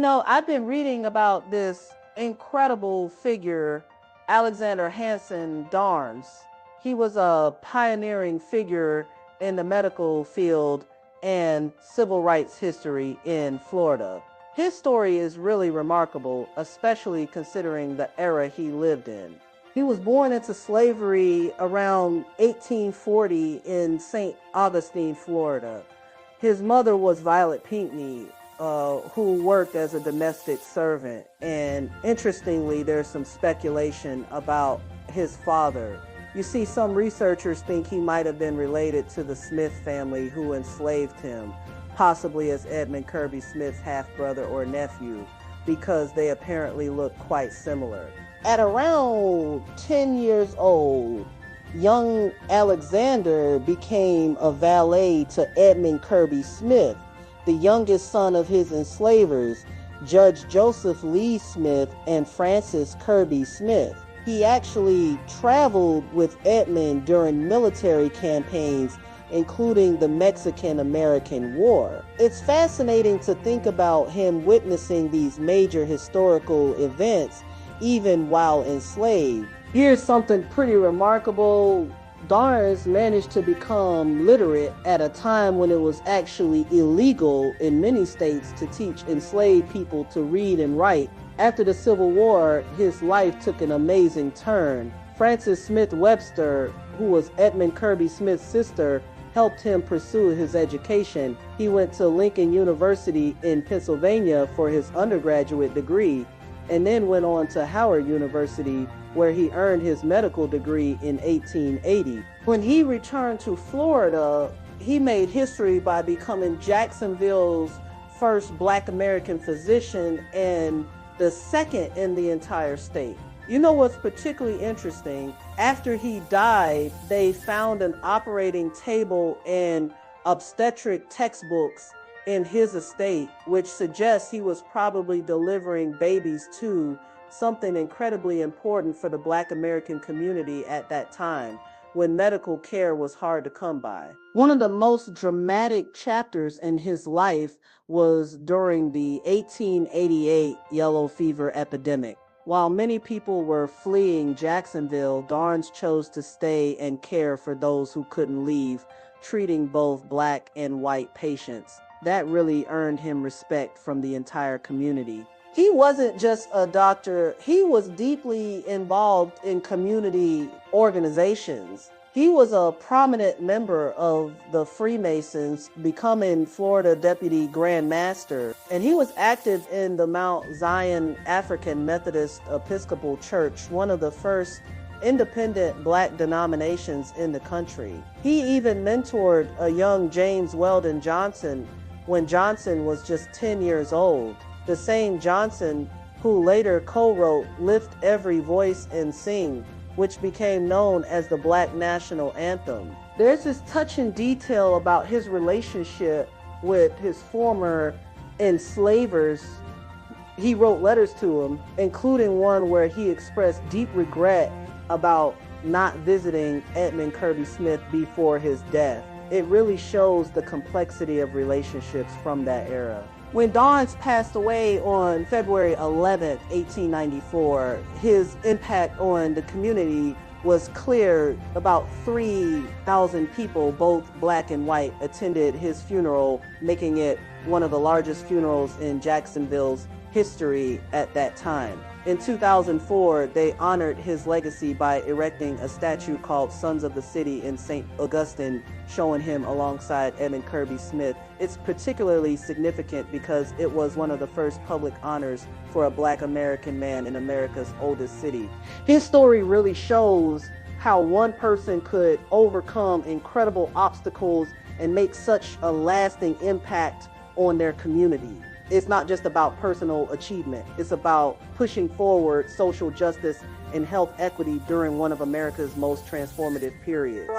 I've been reading about this incredible figure, Alexander Hansen Darnes. He was a pioneering figure in the medical field and civil rights history in Florida. His story is really remarkable, especially considering the era he lived in. He was born into slavery around 1840 in St. Augustine, Florida. His mother was Violet Pinckney, who worked as a domestic servant. And interestingly, there's some speculation about his father. You see, some researchers think he might have been related to the Smith family who enslaved him, possibly as Edmund Kirby Smith's half-brother or nephew, because they apparently look quite similar. At around 10 years old, young Alexander became a valet to Edmund Kirby Smith, the youngest son of his enslavers, Judge Joseph Lee Smith and Frances Kirby Smith. He actually traveled with Edmund during military campaigns, including the Mexican-American War. It's fascinating to think about him witnessing these major historical events even while enslaved. Here's something pretty remarkable. Darnes managed to become literate at a time when it was actually illegal in many states to teach enslaved people to read and write. After the Civil War, his life took an amazing turn. Frances Smith Webster, who was Edmund Kirby Smith's sister, helped him pursue his education. He went to Lincoln University in Pennsylvania for his undergraduate degree, and then went on to Howard University, where he earned his medical degree in 1880. When he returned to Florida, he made history by becoming Jacksonville's first Black American physician and the second in the entire state. You know what's particularly interesting? After he died, they found an operating table and obstetric textbooks in his estate, which suggests he was probably delivering babies too, something incredibly important for the Black American community at that time, when medical care was hard to come by. One of the most dramatic chapters in his life was during the 1888 yellow fever epidemic. While many people were fleeing Jacksonville, Darnes chose to stay and care for those who couldn't leave, treating both Black and white patients. That really earned him respect from the entire community. He wasn't just a doctor, he was deeply involved in community organizations. He was a prominent member of the Freemasons, becoming Florida Deputy Grand Master, and he was active in the Mount Zion African Methodist Episcopal Church, one of the first independent Black denominations in the country. He even mentored a young James Weldon Johnson when Johnson was just 10 years old. The same Johnson who later co-wrote Lift Every Voice and Sing, which became known as the Black National Anthem. There's this touching detail about his relationship with his former enslavers. He wrote letters to them, including one where he expressed deep regret about not visiting Edmund Kirby Smith before his death. It really shows the complexity of relationships from that era. When Darnes passed away on February 11, 1894, his impact on the community was clear. About 3,000 people, both Black and white, attended his funeral, making it one of the largest funerals in Jacksonville's history at that time. In 2004, they honored his legacy by erecting a statue called Sons of the City in St. Augustine, showing him alongside Edmund Kirby Smith. It's particularly significant because it was one of the first public honors for a Black American man in America's oldest city. His story really shows how one person could overcome incredible obstacles and make such a lasting impact on their community. It's not just about personal achievement. It's about pushing forward social justice and health equity during one of America's most transformative periods.